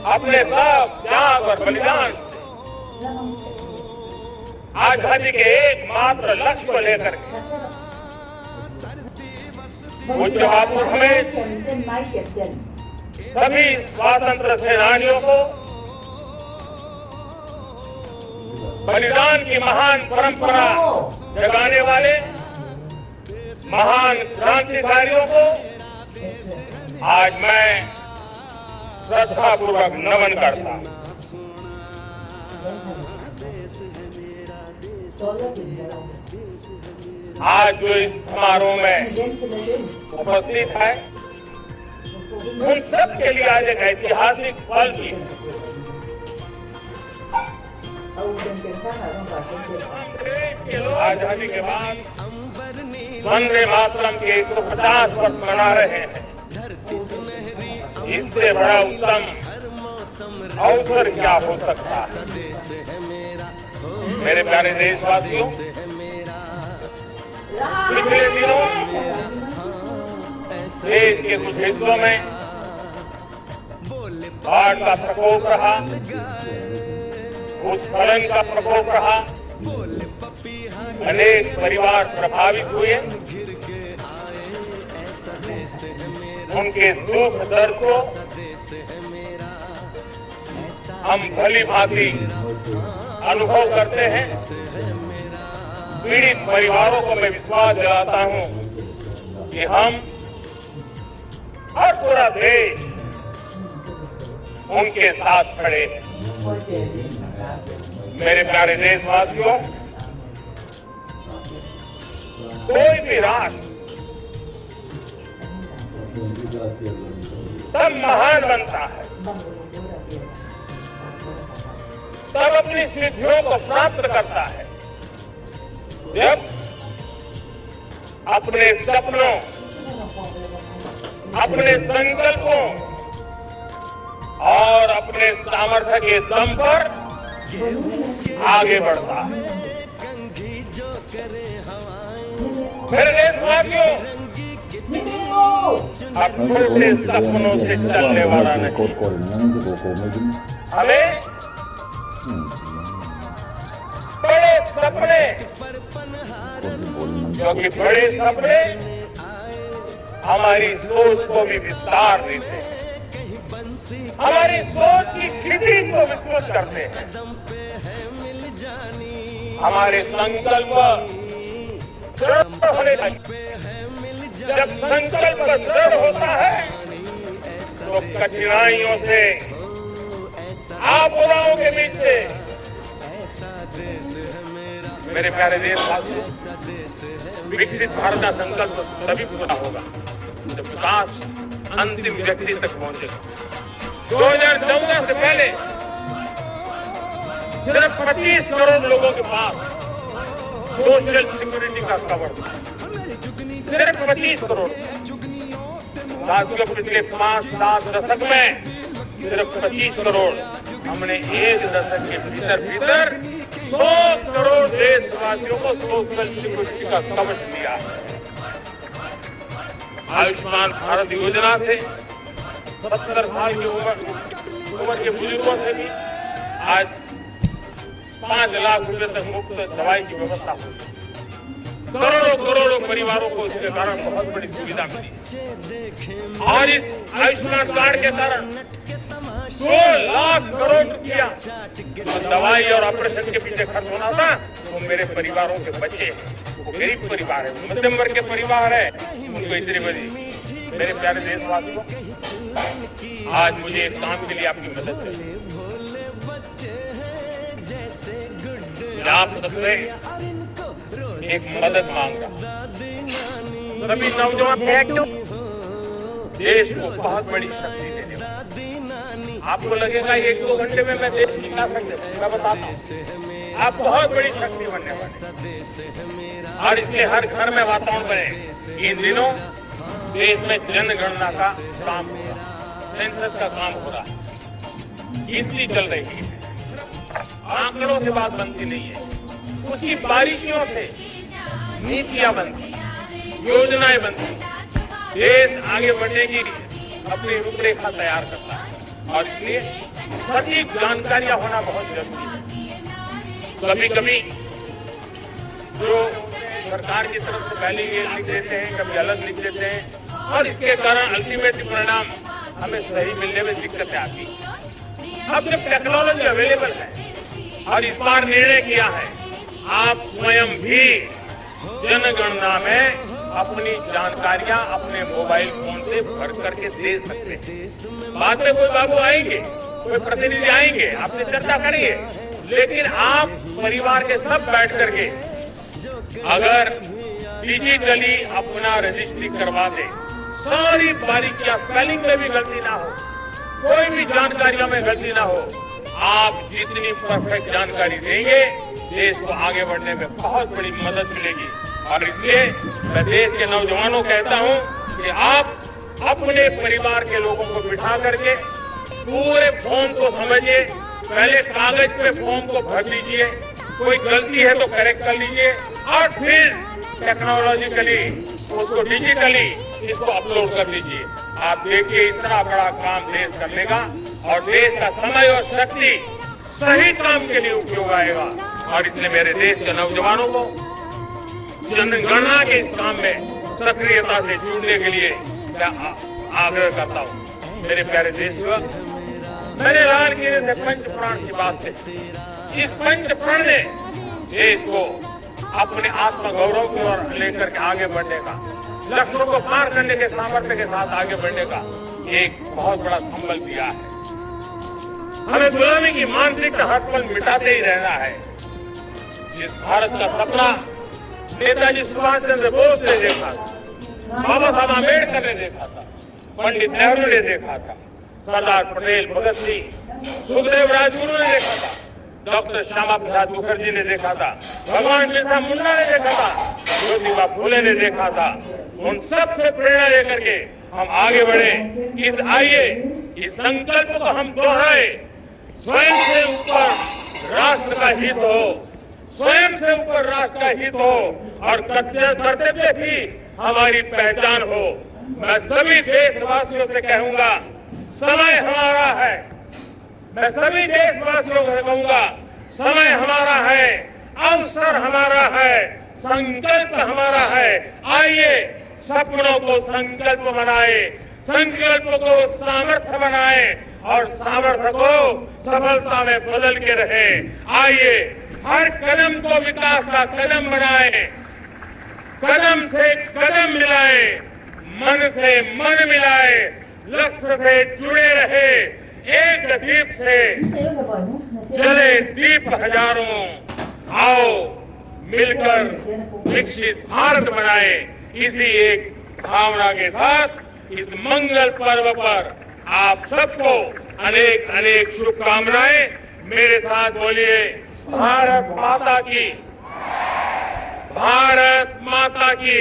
अपने सब त्याग और बलिदान से आजादी के एकमात्र लक्ष्य को लेकर के पूज्य बापू समेत सभी स्वातंत्र सेनानियों को बलिदान की महान परंपरा जगाने वाले महान क्रांतिकारियों को आज मैं श्रद्धापूर्वक नमन करता हूं। आज जो इस समारोह में उपस्थित है उन सब के लिए आज एक ऐतिहासिक पल भी है। आजादी के बाद वंदे मातरम के 150 वर्ष मना रहे हैं। इससे बड़ा उत्तम अवसर क्या हो सकता है। मेरे प्यारे देशवासियों, पिछले दिनों देश के कुछ हिस्सों में बाढ़ का प्रकोप रहा, भूस्खलन का प्रकोप रहा, अनेक परिवार प्रभावित हुए। उनके दुख दर्द को हम भली भांति अनुभव करते हैं। पीड़ित परिवारों को मैं विश्वास दिलाता हूं कि हम और पूरा देश उनके साथ खड़े हैं। मेरे प्यारे देशवासियों, कोई भी राष्ट्र तब महान बनता है, तब अपनी सिद्धियों को प्राप्त करता है, जब अपने सपनों, अपने संकल्पों और अपने सामर्थ्य के दम पर आगे बढ़ता है। मेरे देशवासियों, अब छोटे सपनों से चलने वाला नहीं, हमें बड़े सपने, क्योंकि बड़े सपने हमारी सोच को भी विस्तार देते हैं, हमारी सोच की स्थिति को विस्तृत करते हैं, हमारे संकल्प दृढ़ होने लगते हैं। जब संकल्प दृढ़ होता है तो कठिनाइयों से, आपदाओं के बीच से, मेरे प्यारे देशवासियों, विकसित भारत का संकल्प तभी पूरा होगा जब विकास अंतिम व्यक्ति तक पहुंचेगा। 2014 से पहले सिर्फ 25 करोड़ लोगों के पास सोशल सिक्योरिटी का कवर था, सिर्फ 25 करोड़। साथियों, पिछले 5-7 दशक में सिर्फ 25 करोड़, हमने एक दशक के भीतर 100 करोड़ देशवासियों को सोशल सिक्योरिटी का कवच दिया है। आयुष्मान भारत योजना से 70 साल की उम्र के बुजुर्गों से भी आज 5 लाख रुपए तक मुफ्त दवाई की व्यवस्था हुई। करोड़ों परिवारों को इसके कारण बहुत बड़ी सुविधा मिली। और इस आयुष्मान कार्ड के कारण 2 लाख करोड़ रुपया दवाई और ऑपरेशन के पीछे खर्च होना था, वो मेरे परिवारों के बच्चे हैं। वो गरीब परिवार है, मध्यम वर्ग के परिवार है, उनको इतनी बड़ी। मेरे प्यारे देशवासियों, आज मुझे एक काम के लिए आपकी मदद चाहिए। आप सबसे एक मदद मांग रहा। सभी नौजवान देश को बहुत बड़ी शक्ति देने वाले। आपको लगेगा 1-2 घंटे में मैं देश जिता सकता, मैं बताता हूँ, आप बहुत बड़ी शक्ति बनने वाले। और इसलिए हर घर में वातावरण बने। इन दिनों देश में जनगणना का काम हो रहा है, सेंसस का काम हो रहा है, गिनती चल रही है। आंकड़ों से बात बनती नहीं है, उसकी बारीकियों से नीतियां बनती, योजनाएं बनती, देश आगे बढ़ने की अपनी रूपरेखा तैयार करता है और इसलिए सटीक जानकारियां होना बहुत जरूरी है। कभी कभी जो सरकार की तरफ से पहले ये लिख देते हैं, कभी अलग लिख देते हैं और इसके कारण अल्टीमेट परिणाम हमें सही मिलने में दिक्कतें आती हैं। अब जब टेक्नोलॉजी अवेलेबल है और इस बार निर्णय किया है, आप स्वयं भी जनगणना में अपनी जानकारियां अपने मोबाइल फोन से भर करके दे सकते हैं। बाद में कोई बाबू आएंगे, कोई प्रतिनिधि आएंगे, आपसे चर्चा करेंगे, लेकिन आप परिवार के सब बैठ करके अगर डिजिटली अपना रजिस्ट्री करवा दे, सारी बारीकियां, स्पेलिंग में भी गलती ना हो, कोई भी जानकारियों में गलती ना हो, आप जितनी परफेक्ट जानकारी देंगे देश को आगे बढ़ने में बहुत बड़ी मदद मिलेगी। और इसलिए मैं देश के नौजवानों को कहता हूं कि आप अपने परिवार के लोगों को बिठा करके पूरे फॉर्म को समझिए, पहले कागज पे फॉर्म को भर लीजिए, कोई गलती है तो करेक्ट कर लीजिए और फिर टेक्नोलॉजिकली उसको डिजिटली इसको अपलोड कर लीजिए। आप देखिए इतना बड़ा काम देश कर लेगा और देश का समय और शक्ति सही काम के लिए उपयोग आएगा। और इसलिए मेरे देश के नौजवानों को जनगणना के इस काम में सक्रियता से जुड़ने के लिए मैं आग्रह करता हूँ। मेरे प्यारे देशवासी, मैंने लाल किले से पंच प्राण की बात की। इस पंच प्राण ने देश को अपने आत्मगौरव की ओर लेकर के आगे बढ़ने का, लक्ष्यों को पार करने के सामर्थ्य के साथ आगे बढ़ने का एक बहुत बड़ा संबल दिया है। हमें गुलामी की मानसिकता हर पल मिटाते ही रहना है। जिस भारत का सपना नेताजी सुभाष चंद्र बोस ने देखा था, बाबा साहब आम्बेडकर ने देखा था, पंडित नेहरू ने देखा था, सरदार पटेल, भगत सिंह, सुखदेव राजगुरु ने देखा था, डॉक्टर श्यामा प्रसाद मुखर्जी ने देखा था, भगवान बिरसा मुंडा ने देखा था, ज्योतिबा फुले ने देखा था, उन सब से प्रेरणा लेकर के हम आगे बढ़े। आइए इस संकल्प को हम दोहराए, स्वयं से ऊपर राष्ट्र का हित हो, स्वयं से ऊपर राष्ट्र का हित हो और कर्तव्य भी हमारी पहचान हो। मैं सभी देशवासियों से कहूंगा, समय हमारा है। मैं सभी देशवासियों से कहूंगा, समय हमारा है, अवसर हमारा है, संकल्प हमारा है। आइए सपनों को संकल्प बनाए, संकल्प को सामर्थ्य बनाए और सामर्थ्य को सफलता में बदल के रहे। आइए हर कदम को विकास का कदम बनाए, कदम से कदम मिलाए, मन से मन मिलाए, लक्ष्य से जुड़े रहे। एक दीप से जले दीप हजारों, आओ मिलकर विकसित भारत बनाए। इसी एक भावना के साथ इस मंगल पर्व पर आप सबको अनेक अनेक शुभकामनाएं। मेरे साथ बोलिए, भारत माता की, भारत माता की,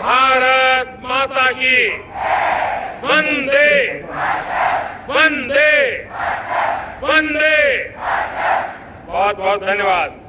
भारत माता की, वंदे वंदे वंदे। बहुत बहुत धन्यवाद।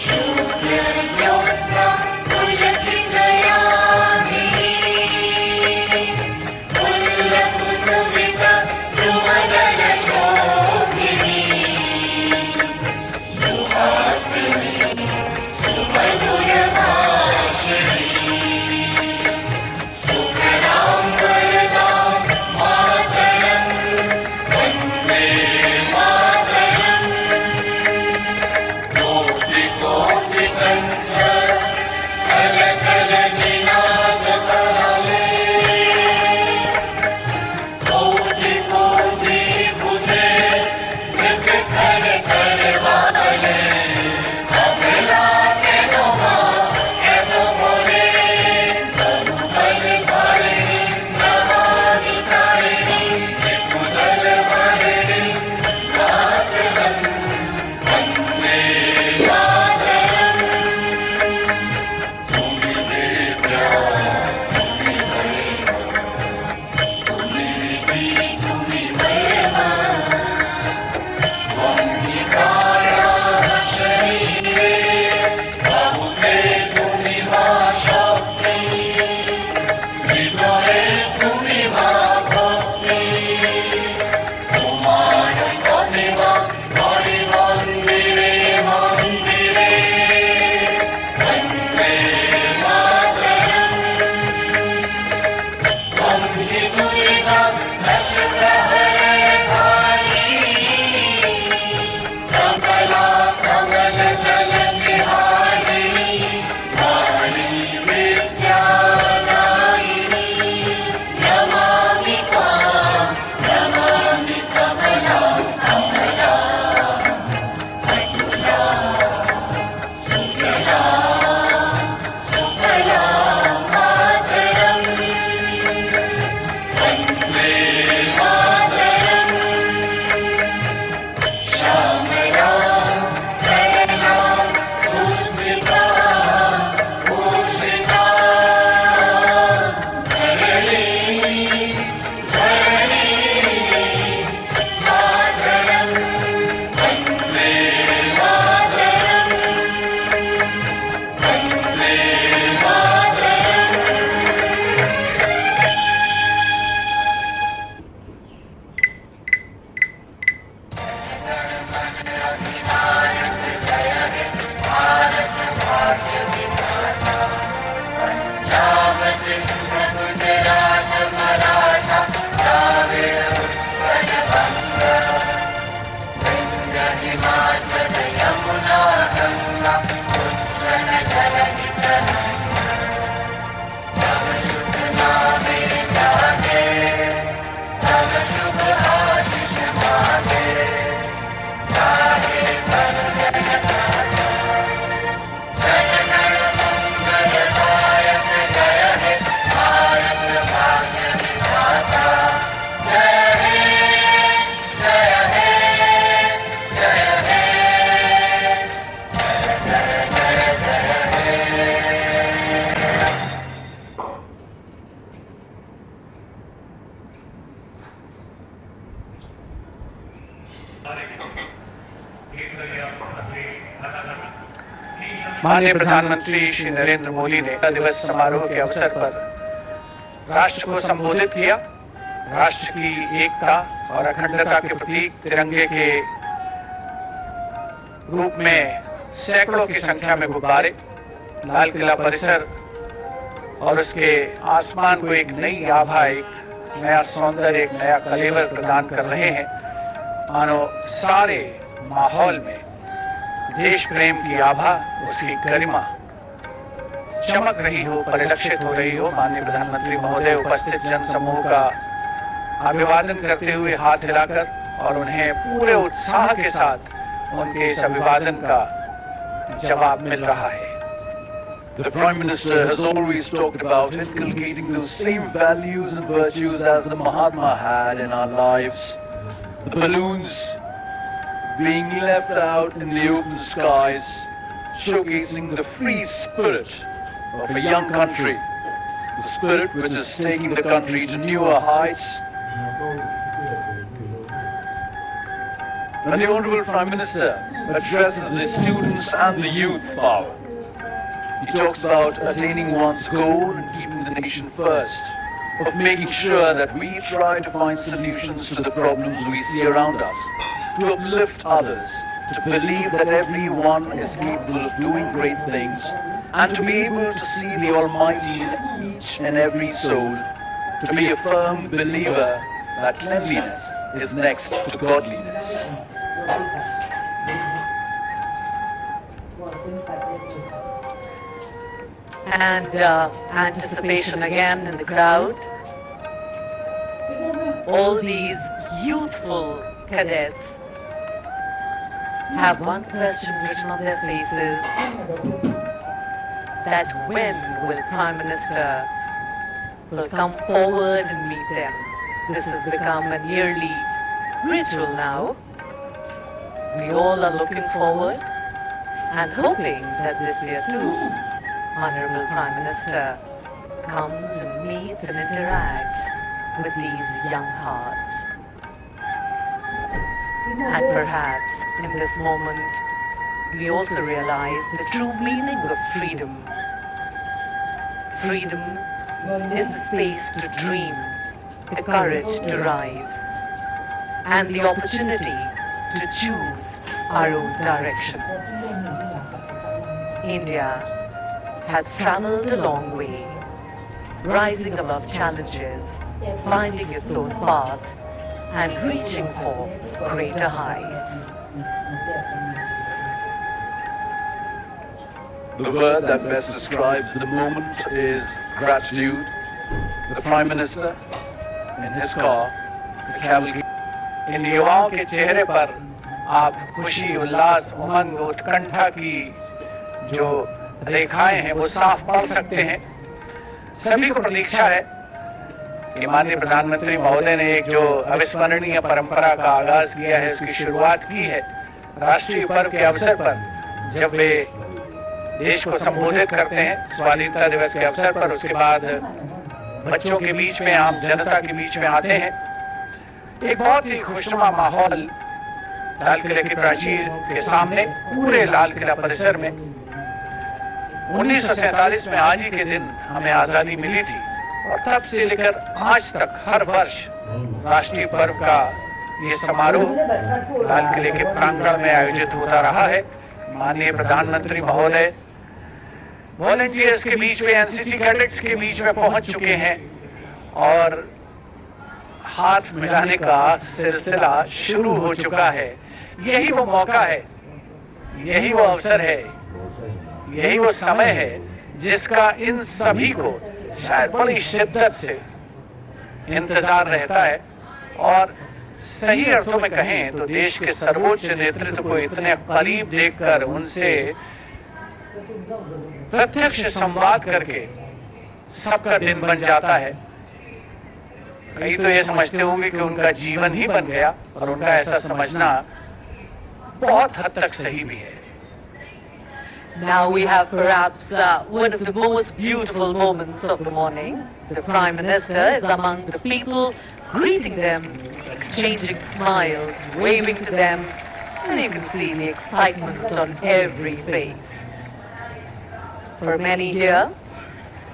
Shukr Jyotsna Pulaki माननीय प्रधानमंत्री श्री नरेंद्र मोदी ने दिवस समारोह के अवसर पर राष्ट्र को संबोधित किया। राष्ट्र की एकता और अखंडता के प्रतीक तिरंगे के रूप में सैकड़ों की संख्या में गुब्बारे लाल किला परिसर और उसके आसमान को एक नई आभा, एक नया सौंदर्य, एक नया कलेवर प्रदान कर रहे हैं। मानो सारे माहौल में देश प्रेम की आभा, उसकी गरिमा चमक रही हो, परिलक्षित हो रही हो। माननीय प्रधानमंत्री महोदय उपस्थित जन समूह का अभिवादन करते हुए हाथ हिलाकर और उन्हें पूरे उत्साह के साथ उनके इस अभिवादन का जवाब मिल रहा है। The Prime Minister has always talked about inculcating those same values and virtues as the Mahatma had in our lives. The balloons being left out in the open skies, showcasing the free spirit of a young country, the spirit which is taking the country to newer heights. When the Honourable Prime Minister addresses the students and the youth power, he talks about attaining one's goal and keeping the nation first, of making sure that we try to find solutions to the problems we see around us, to uplift others, to believe that everyone is capable of doing great things, and to be able to see the Almighty in each and every soul, to be a firm believer that cleanliness is next to godliness. And anticipation again in the crowd. All these youthful cadets have one question written on their faces, that when will Prime Minister will come forward and meet them. This has become a yearly ritual now. We all are looking forward and hoping that this year too, Honorable Prime Minister comes and meets and interacts with these young hearts. And perhaps in this moment, we also realize the true meaning of freedom. Freedom is the space to dream, the courage to rise, and the opportunity to choose our own direction. India has traveled a long way, rising above challenges, finding its own path, and reaching for greater heights. The word that best describes the moment is gratitude. The Prime Minister, in his car, the cavalcade. इन युवाओं के चेहरे पर आप खुशी, उल्लास, उमंग, उत्कंठा की जो रेखाएं हैं वो साफ पढ़ सकते हैं। सभी को प्रतीक्षा है कि माननीय प्रधानमंत्री महोदय ने एक जो अविस्मरणीय परंपरा का आगाज किया है, उसकी शुरुआत की है। राष्ट्रीय पर्व के अवसर पर जब वे देश को संबोधित करते हैं स्वाधीनता दिवस के अवसर पर, उसके बाद बच्चों के बीच में, आम जनता के बीच में आते हैं। एक बहुत ही खुशनुमा माहौल लाल किले की प्राचीर के सामने, पूरे लाल किला परिसर में। 1947 में आज ही के दिन हमें आजादी मिली थी और तब से लेकर आज तक हर वर्ष राष्ट्रीय पर्व का ये समारोह लाल किले के प्रांगण में आयोजित होता रहा है। माननीय प्रधानमंत्री महोदय वॉलंटियर्स के बीच में, एनसीसी कैडेट्स के बीच में पहुंच चुके हैं और हाथ मिलाने का सिलसिला शुरू हो चुका है। यही वो मौका है, यही वो अवसर है, यही वो समय है जिसका इन सभी को शायद बड़ी शिद्दत से इंतजार रहता है। और सही अर्थों में कहें तो देश के सर्वोच्च नेतृत्व को इतने करीब देखकर, उनसे प्रत्यक्ष संवाद करके सबका दिन बन जाता है। कई तो ये समझते होंगे कि उनका जीवन ही बन गया, और उनका ऐसा समझना बहुत हद तक सही भी है। Now we have perhaps one of the most beautiful moments of the morning. The Prime Minister is among the people, greeting them, exchanging smiles, waving to them, and you can see the excitement on every face. for many here.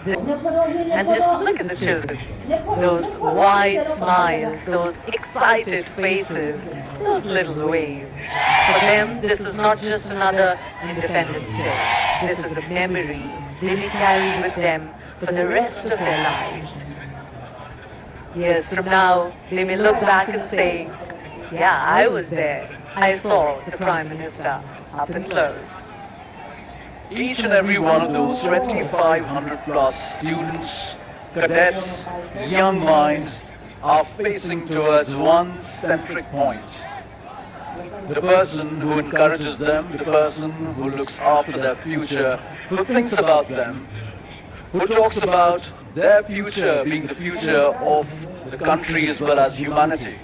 And just look at the children. Those wide smiles, those excited faces, those little waves. For them, this is not just another Independence Day. This is a memory they will carry with them for the rest of their lives. Years from now, they may look back and say, yeah, I was there. I saw the Prime Minister up and close. Each and every one of those 2,500 plus students, cadets, young minds are facing towards one centric point. The person who encourages them, the person who looks after their future, who thinks about them, who talks about their future being the future of the country as well as humanity.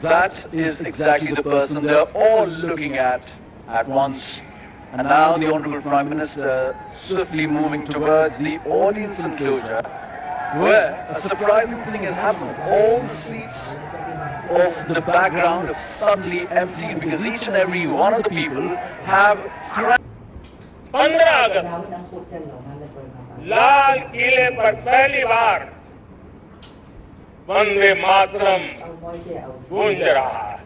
That is exactly the person they're all looking at once. And now the Honorable Prime Minister swiftly moving towards the audience enclosure, where a surprising thing has happened. All the seats of the background have suddenly emptied because each and every one of the people have 15 अगस्त लाल किले पर पहली बार वंदे मातरम गूंज रहा है।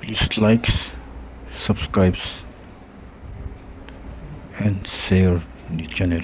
Please like, subscribe and share the channel.